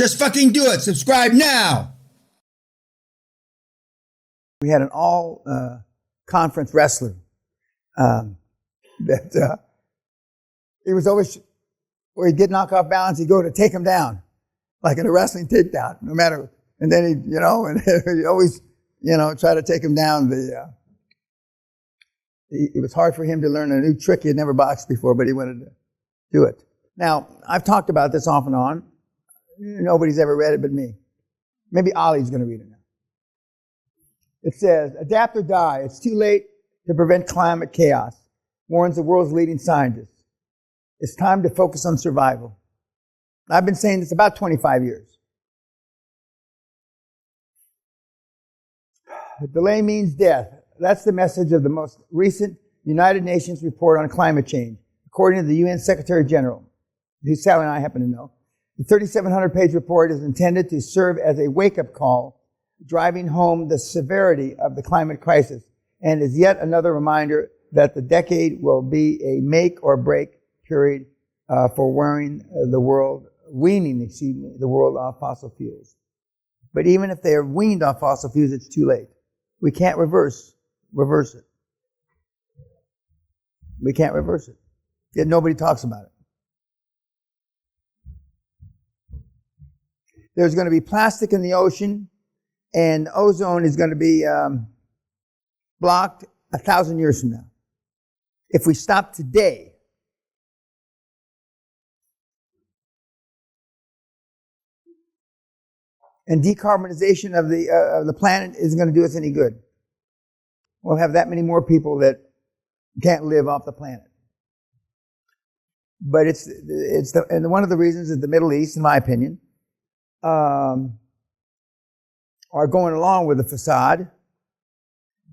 Just fucking do it. Subscribe now. We had an all-conference wrestler that he was always, where he'd get knocked off balance, he'd go to take him down, like in a wrestling takedown, no matter, and then he'd, and he'd always, try to take him down. It was hard for him to learn a new trick he had never boxed before, but he wanted to do it. Now, I've talked about this off and on. Nobody's ever read it but me. Maybe Ollie's going to read it now. It says, adapt or die. It's too late to prevent climate chaos, warns the world's leading scientists. It's time to focus on survival. I've been saying this about 25 years. Delay means death. That's the message of the most recent United Nations report on climate change, according to the UN Secretary General, who Sally and I happen to know. The 3,700-page report is intended to serve as a wake-up call, driving home the severity of the climate crisis, and is yet another reminder that the decade will be a make or break period for weaning the world off fossil fuels. But even if they are weaned off fossil fuels, it's too late. We can't reverse it. We can't reverse it. Yet nobody talks about it. There's going to be plastic in the ocean, and ozone is going to be blocked 1,000 years from now. If we stop today, and decarbonization of the planet isn't going to do us any good. We'll have that many more people that can't live off the planet. But and one of the reasons is the Middle East, in my opinion, are going along with the facade,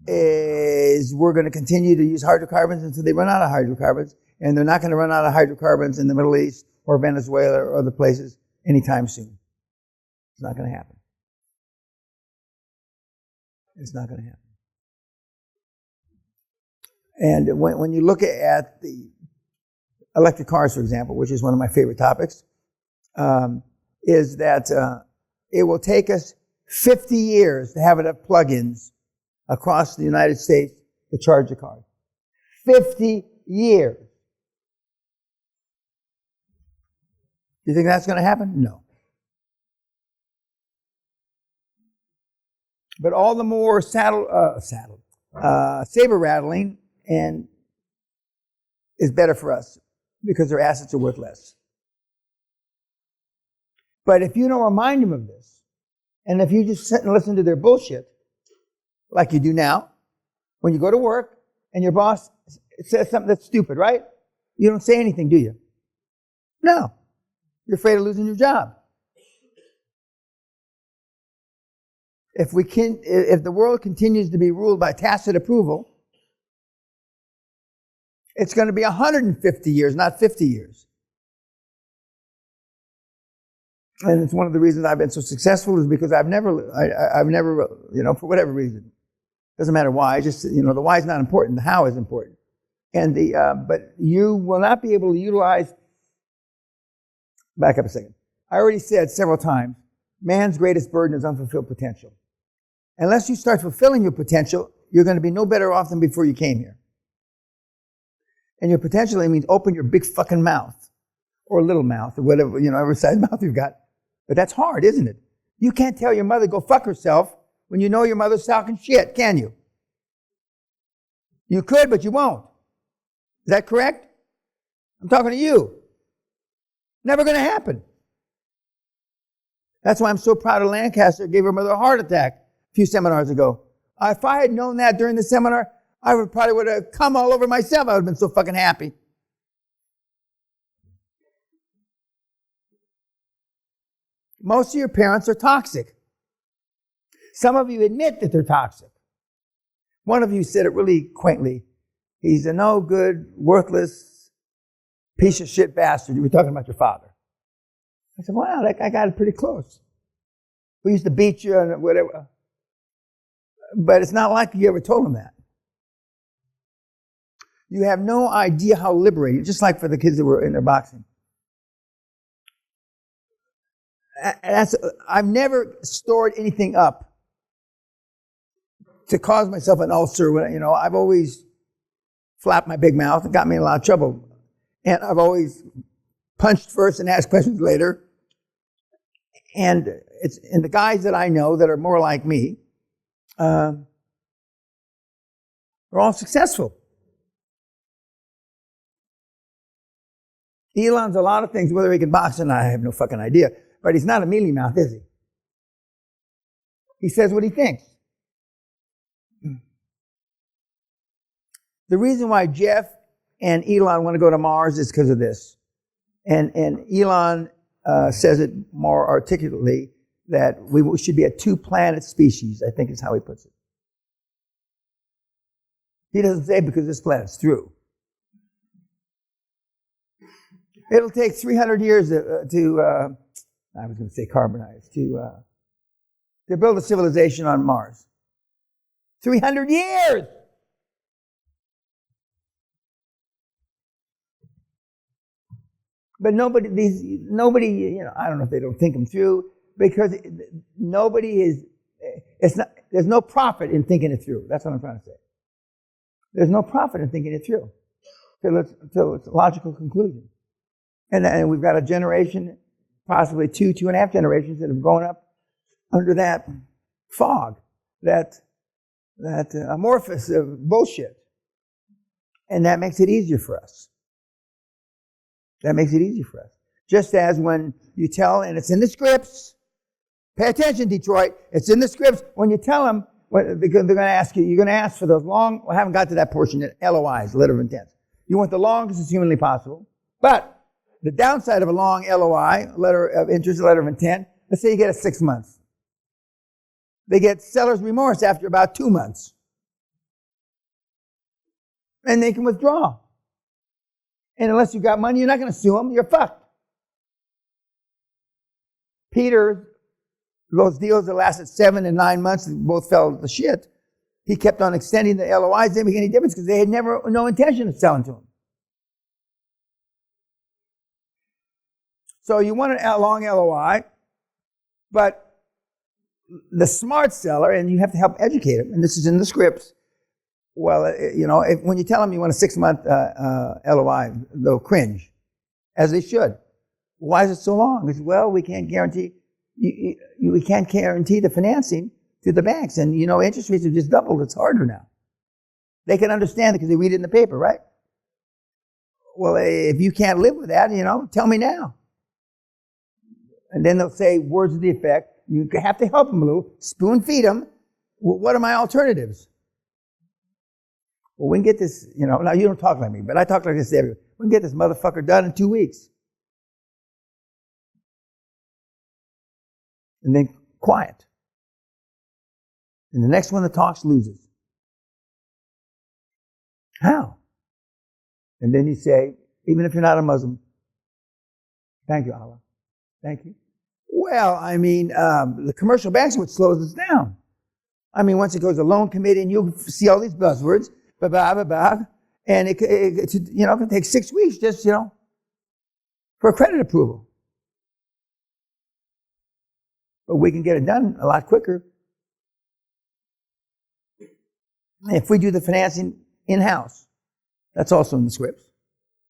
is we're going to continue to use hydrocarbons until they run out of hydrocarbons, and they're not going to run out of hydrocarbons in the Middle East or Venezuela or other places anytime soon. It's not going to happen. It's not going to happen. And when you look at the electric cars, for example, which is one of my favorite topics, is that it will take us 50 years to have enough plug-ins across the United States to charge a car. 50 years. You think that's going to happen? No. But all the more saber rattling and is better for us because their assets are worth less. But if you don't remind them of this, and if you just sit and listen to their bullshit, like you do now, when you go to work and your boss says something that's stupid, right? You don't say anything, do you? No. You're afraid of losing your job. If the world continues to be ruled by tacit approval, it's going to be 150 years, not 50 years. And it's one of the reasons I've been so successful is because I've never, for whatever reason, doesn't matter why. Just the why is not important. The how is important. And but you will not be able to utilize. Back up a second. I already said several times, man's greatest burden is unfulfilled potential. Unless you start fulfilling your potential, you're going to be no better off than before you came here. And your potential means open your big fucking mouth, or little mouth, or whatever, every size mouth you've got. But that's hard, isn't it? You can't tell your mother go fuck herself when you know your mother's talking shit, can you? You could, but you won't. Is that correct? I'm talking to you. Never going to happen. That's why I'm so proud of Lancaster gave her mother a heart attack a few seminars ago. If I had known that during the seminar, I would have come all over myself. I would have been so fucking happy. Most of your parents are toxic. Some of you admit that they're toxic. One of you said it really quaintly. He's a no good, worthless, piece of shit bastard. You were talking about your father. I said, wow, that guy got it pretty close. We used to beat you and whatever. But it's not like you ever told him that. You have no idea how liberating, just like for the kids that were in their boxing. I've never stored anything up to cause myself an ulcer. I've always flapped my big mouth and got me in a lot of trouble. And I've always punched first and asked questions later. And the guys that I know that are more like me, are all successful. Elon's a lot of things. Whether he can box or not, I have no fucking idea. But he's not a mealy mouth, is he? He says what he thinks. The reason why Jeff and Elon want to go to Mars is because of this. And Elon says it more articulately, that we should be a two-planet species, I think is how he puts it. He doesn't say because this planet's through. It'll take 300 years to I was going to say carbonize, to build a civilization on Mars. 300 years! But nobody, I don't know if they don't think them through, because there's no profit in thinking it through. That's what I'm trying to say. There's no profit in thinking it through till it's a logical conclusion. And we've got a generation, possibly 2.5 generations that have grown up under that fog, that amorphous of bullshit. And that makes it easier for us. That makes it easier for us. Just as when you tell, and it's in the scripts, pay attention, Detroit, it's in the scripts. When you tell them, because they're going to ask you, you're going to ask for those long, I haven't got to that portion yet, LOIs, letter of intent. You want the longest as humanly possible. But the downside of a long LOI, letter of interest, letter of intent, let's say you get it 6 months. They get seller's remorse after about 2 months. And they can withdraw. And unless you got money, you're not going to sue them. You're fucked. Peter, those deals that lasted 7 and 9 months, both fell to shit. He kept on extending the LOIs. They didn't make any difference because they had no intention of selling to him. So you want a long LOI, but the smart seller, and you have to help educate him, and this is in the scripts. Well, when you tell them you want a 6-month LOI, they'll cringe, as they should. Why is it so long? Because, well, we can't guarantee the financing to the banks, and interest rates have just doubled. It's harder now. They can understand it because they read it in the paper, right? Well, if you can't live with that, tell me now. And then they'll say words to the effect, you have to help them, Lou. Spoon feed them. Well, what are my alternatives? Well, we can get this, now you don't talk like me, but I talk like this to everyone. We can get this motherfucker done in 2 weeks. And then quiet. And the next one that talks loses. How? And then you say, even if you're not a Muslim, thank you, Allah. Thank you. Well, the commercial banks are what slows us down. Once it goes to loan committee and you'll see all these buzzwords, and it can take 6 weeks just, for credit approval. But we can get it done a lot quicker if we do the financing in-house. That's also in the scripts.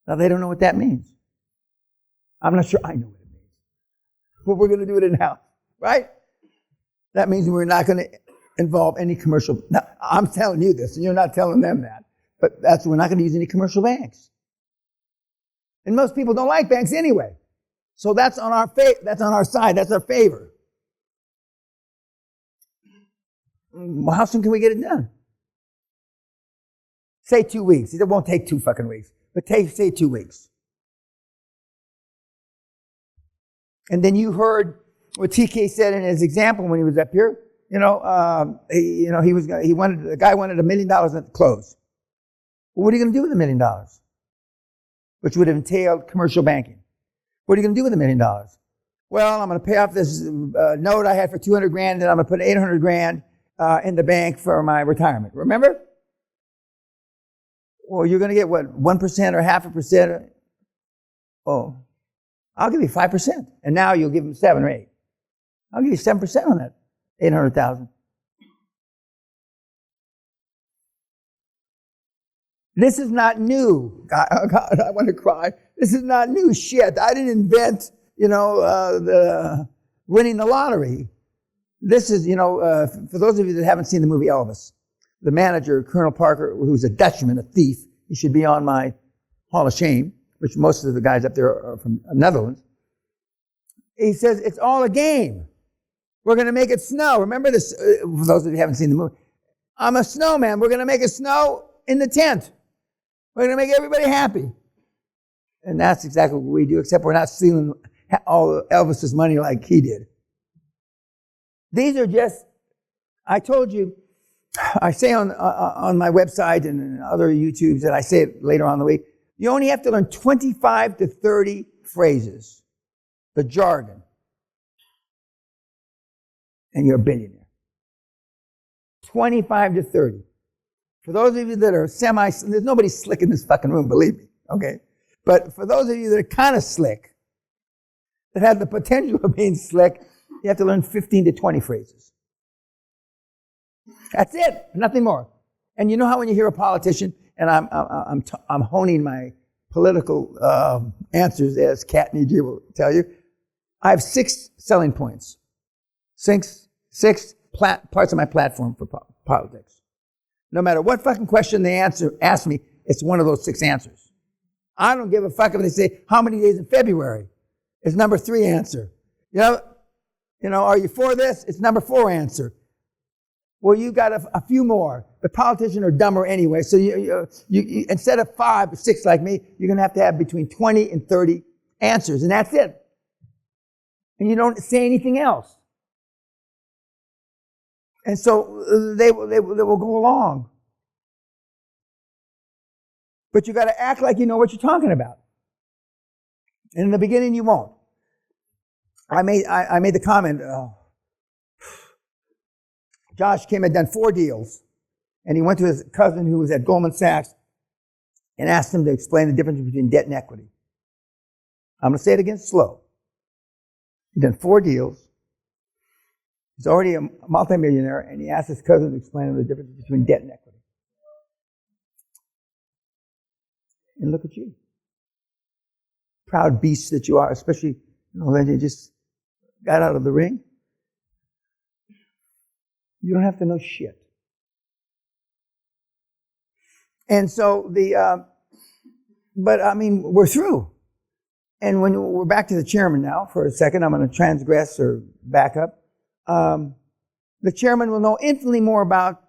Now, they don't know what that means. I'm not sure I know what it means. But we're going to do it in-house, right? That means we're not going to involve any commercial. Now, I'm telling you this, and you're not telling them that. But we're not going to use any commercial banks. And most people don't like banks anyway. So that's on our that's on our side. That's our favor. Well, how soon can we get it done? Say 2 weeks. It won't take 2 fucking weeks. But say 2 weeks. And then you heard what TK said in his example when he was up here. The guy wanted $1 million at the close. Well, what are you going to do with $1 million? Which would have entailed commercial banking. What are you going to do with $1 million? Well, I'm going to pay off this note I had for $200,000, and I'm going to put $800,000 in the bank for my retirement. Remember? Well, you're going to get what, 1% or 0.5%? Oh, I'll give you 5%, and now you'll give them 7 or 8. I'll give you 7% on that, 800,000. This is not new. God, I want to cry. This is not new shit. I didn't invent, the winning the lottery. This is, for those of you that haven't seen the movie Elvis, the manager, Colonel Parker, who's a Dutchman, a thief, he should be on my Hall of Shame, which most of the guys up there are from the Netherlands. He says, it's all a game. We're going to make it snow. Remember this, for those of you who haven't seen the movie. I'm a snowman. We're going to make it snow in the tent. We're going to make everybody happy. And that's exactly what we do, except we're not stealing all Elvis's money like he did. These are just, I told you, I say on my website and in other YouTubes, and I say it later on in the week, you only have to learn 25 to 30 phrases, the jargon, and you're a billionaire. 25 to 30. For those of you that are there's nobody slick in this fucking room, believe me, okay? But for those of you that are kind of slick, that have the potential of being slick, you have to learn 15 to 20 phrases. That's it, nothing more. And you know how when you hear a politician, and I'm honing my political answers, as Kat Niji will tell you, I have 6 selling points. Six parts of my platform for politics. No matter what fucking question they ask me, it's one of those 6 answers. I don't give a fuck if they say, how many days in February? It's number 3 answer. Are you for this? It's number 4 answer. Well, you got a few more. The politicians are dumber anyway, so you instead of 5 or 6 like me, you're going to have between 20 and 30 answers, and that's it. And you don't say anything else. And so they will go along. But you got to act like you know what you're talking about. And in the beginning, you won't. I made the comment, Josh Kim had done 4 deals, and he went to his cousin who was at Goldman Sachs and asked him to explain the difference between debt and equity. I'm going to say it again slow. He'd done 4 deals. He's already a multimillionaire, and he asked his cousin to explain the difference between debt and equity. And look at you. Proud beasts that you are, especially, when you just got out of the ring. You don't have to know shit. And so we're through. And when we're back to the chairman now for a second, I'm going to transgress or back up. The chairman will know infinitely more about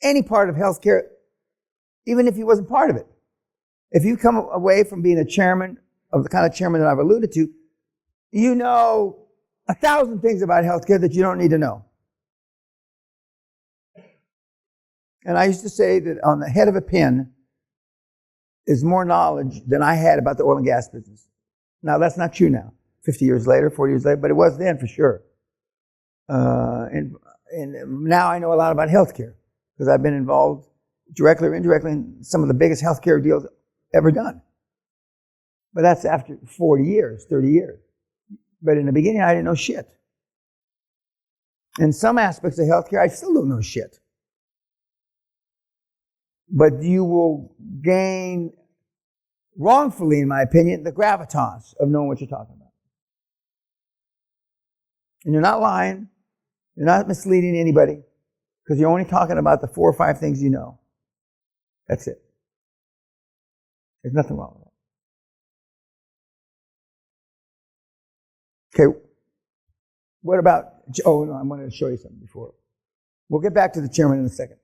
any part of healthcare, even if he wasn't part of it. If you come away from being a chairman of the kind of chairman that I've alluded to, you know 1,000 things about healthcare that you don't need to know. And I used to say that on the head of a pin is more knowledge than I had about the oil and gas business. Now, that's not true now, 50 years later, 40 years later, but it was then for sure. And now I know a lot about healthcare because I've been involved directly or indirectly in some of the biggest healthcare deals ever done. But that's after 40 years, 30 years. But in the beginning, I didn't know shit. In some aspects of healthcare, I still don't know shit. But you will gain, wrongfully in my opinion, the gravitas of knowing what you're talking about. And you're not lying. You're not misleading anybody because you're only talking about the 4 or 5 things you know. That's it. There's nothing wrong with that. Okay. What about, no, I wanted to show you something before. We'll get back to the chairman in a second.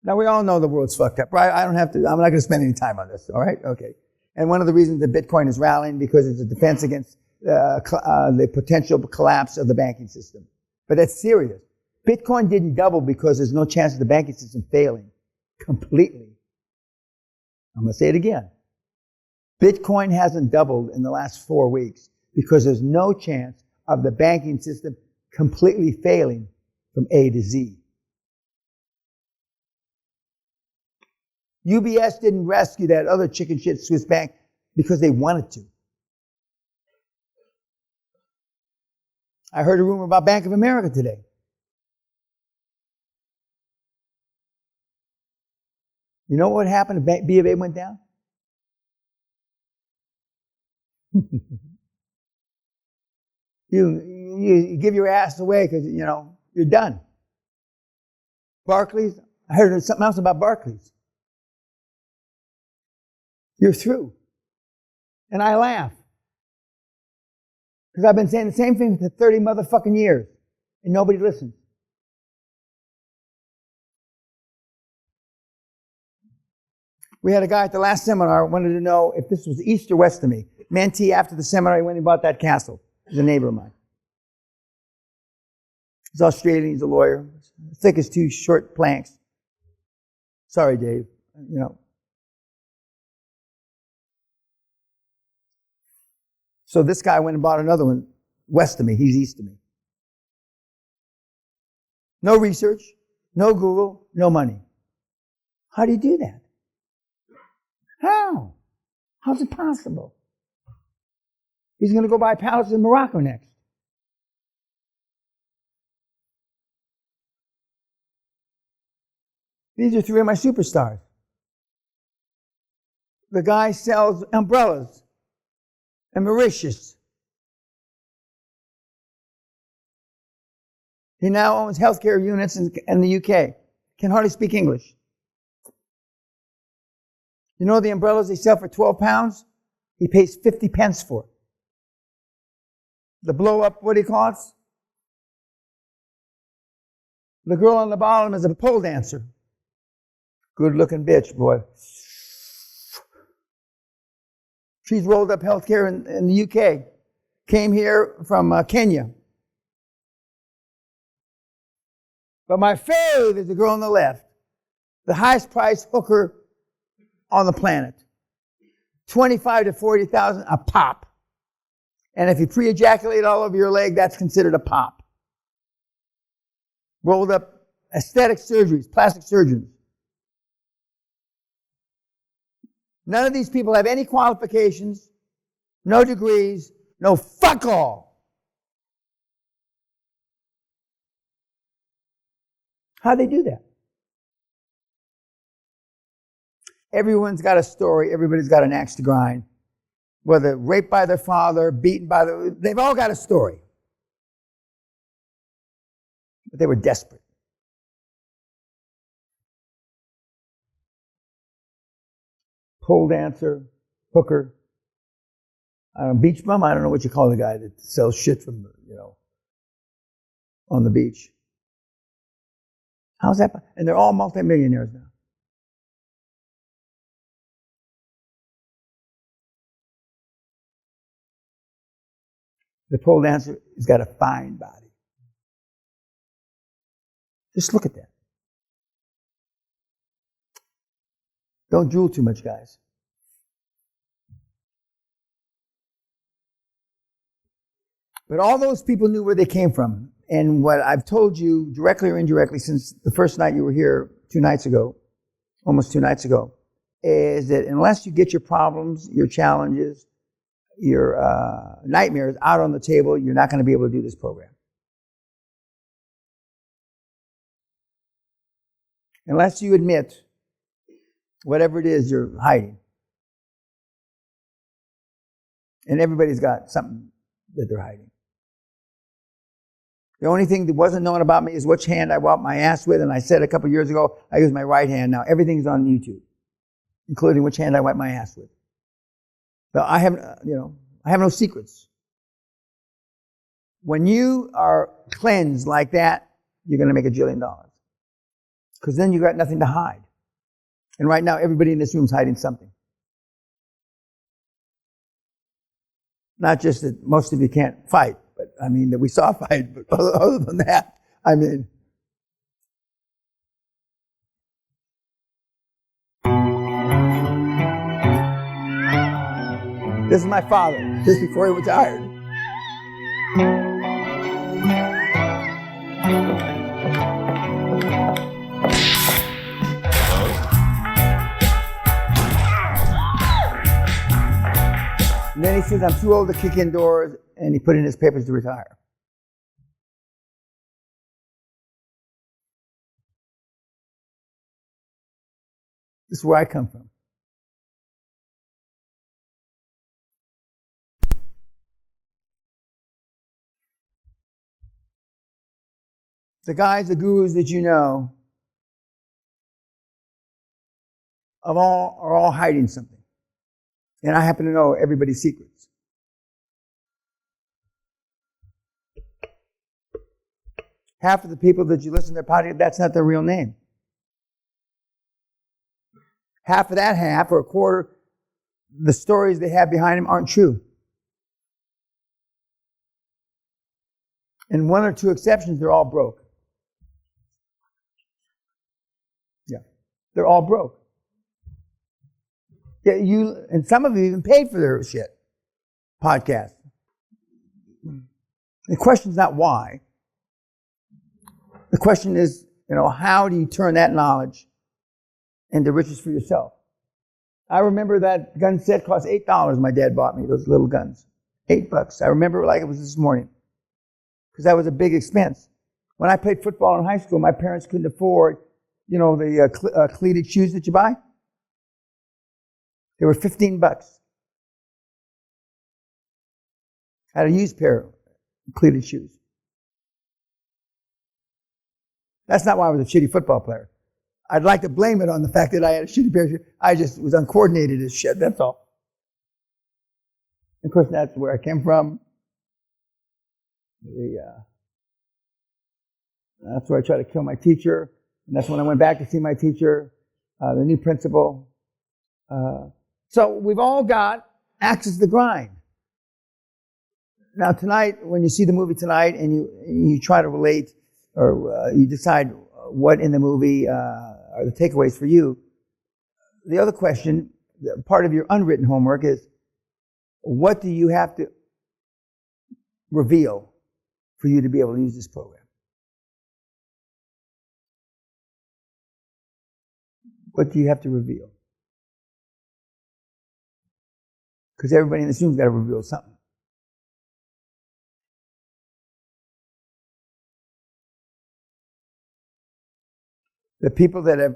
Now, we all know the world's fucked up, right? I'm not going to spend any time on this, all right? Okay. And one of the reasons that Bitcoin is rallying because it's a defense against the potential collapse of the banking system. But that's serious. Bitcoin didn't double because there's no chance of the banking system failing completely. I'm going to say it again. Bitcoin hasn't doubled in the last 4 weeks because there's no chance of the banking system completely failing from A to Z. UBS didn't rescue that other chicken shit Swiss bank because they wanted to. I heard a rumor about Bank of America today. You know what happened if B of A went down? You give your ass away because, you're done. Barclays, I heard something else about Barclays. You're through. And I laugh. Because I've been saying the same thing for 30 motherfucking years. And nobody listens. We had a guy at the last seminar wanted to know if this was east or west of me. Mentee, after the seminar, he went and bought that castle. He's a neighbor of mine. He's Australian, he's a lawyer. Thick as two short planks. Sorry, Dave. So this guy went and bought another one west of me. He's east of me. No research, no Google, no money. How do you do that? How? How's it possible? He's going to go buy palaces in Morocco next. These are three of my superstars. The guy sells umbrellas in Mauritius. He now owns healthcare units in the UK. Can hardly speak English. You know the umbrellas they sell for £12? He pays 50 pence for it. The blow-up, what do you call it? The girl on the bottom is a pole dancer. Good-looking bitch, boy. She's rolled up healthcare in the UK. Came here from Kenya. But my fave is the girl on the left. The highest priced hooker on the planet. 25 to 40,000 a pop. And if you pre-ejaculate all over your leg, that's considered a pop. Rolled up aesthetic surgeries, plastic surgeons. None of these people have any qualifications, no degrees, no fuck all. How'd they do that? Everyone's got a story. Everybody's got an axe to grind. Whether raped by their father, beaten by they've all got a story. But they were desperate. Pole dancer, hooker, beach bum. I don't know what you call the guy that sells shit from, on the beach. How's that? And they're all multimillionaires now. The pole dancer has got a fine body. Just look at that. Don't drool too much, guys. But all those people knew where they came from. And what I've told you, directly or indirectly, since the first night you were here 2 nights ago, almost 2 nights ago, is that unless you get your problems, your challenges, your nightmares out on the table, you're not going to be able to do this program. Unless you admit whatever it is you're hiding. And everybody's got something that they're hiding. The only thing that wasn't known about me is which hand I wipe my ass with, and I said a couple years ago, I use my right hand. Now everything's on YouTube, including which hand I wipe my ass with. So I have no secrets. When you are cleansed like that, you're going to make $1 jillion. Because then you got nothing to hide. And right now, everybody in this room is hiding something. Not just that most of you can't fight, but that we saw fight, but other than that, this is my father, just before he retired. And then he says, I'm too old to kick indoors, and he put in his papers to retire. This is where I come from. The guys, the gurus that you know, are all hiding something. And I happen to know everybody's secrets. Half of the people that you listen to their podcast, that's not their real name. Half of that half, or a quarter, the stories they have behind them aren't true. And one or two exceptions, they're all broke. Yeah, they're all broke. Yeah, and some of you even paid for their shit. Podcast. The question's not why. The question is, how do you turn that knowledge into riches for yourself? I remember that gun set cost $8. My dad bought me those little guns. $8. I remember it like it was this morning. Because that was a big expense. When I played football in high school, my parents couldn't afford, the cleated shoes that you buy. They were $15. I had a used pair of cleated shoes. That's not why I was a shitty football player. I'd like to blame it on the fact that I had a shitty pair of shoes. I just was uncoordinated as shit, that's all. Of course, that's where I came from. That's where I tried to kill my teacher. And that's when I went back to see my teacher, the new principal. So we've all got axes to grind. Now tonight, when you see the movie tonight and you try to relate or you decide what in the movie are the takeaways for you, the other question, part of your unwritten homework is, what do you have to reveal for you to be able to use this program? What do you have to reveal? Because everybody in this room's got to reveal something. The people that have...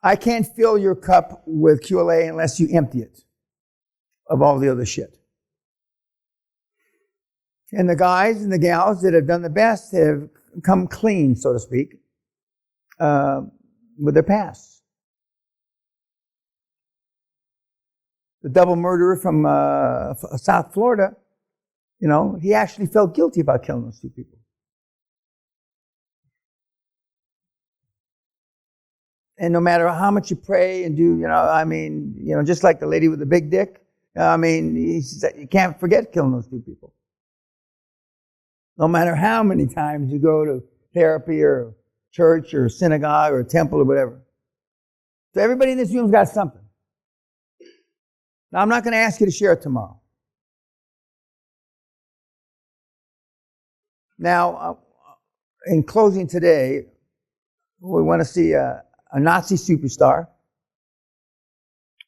I can't fill your cup with QLA unless you empty it of all the other shit. And the guys and the gals that have done the best have come clean, so to speak, with their past. The double murderer from South Florida, he actually felt guilty about killing those two people. And no matter how much you pray and do, just like the lady with the big dick, he said, you can't forget killing those two people. No matter how many times you go to therapy or church or synagogue or temple or whatever. So everybody in this room's got something. Now, I'm not going to ask you to share it tomorrow. Now, in closing today, we want to see a Nazi superstar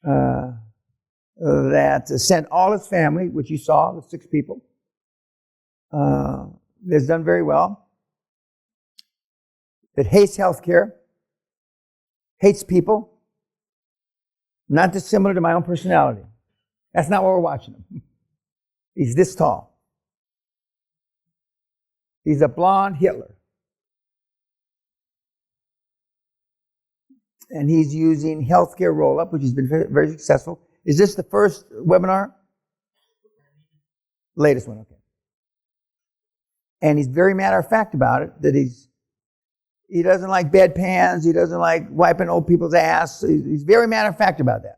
that sent all his family, which you saw, the 6 people, that's done very well, that hates healthcare, hates people, not dissimilar to my own personality. That's not what we're watching him. He's this tall. He's a blonde Hitler. And he's using healthcare roll-up, which has been very, very successful. Is this the first webinar? Latest one, okay. And he's very matter-of-fact about it, that he doesn't like bedpans, he doesn't like wiping old people's ass. He's very matter-of-fact about that.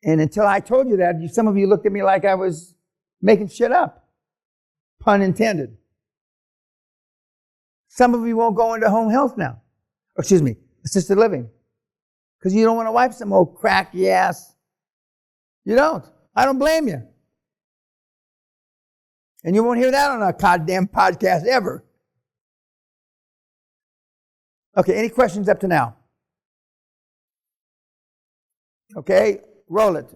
And until I told you that, some of you looked at me like I was making shit up. Pun intended. Some of you won't go into home health now. Assisted living. Because you don't want to wipe some old cracky ass. You don't. I don't blame you. And you won't hear that on a goddamn podcast ever. Okay, any questions up to now? Okay, roll it.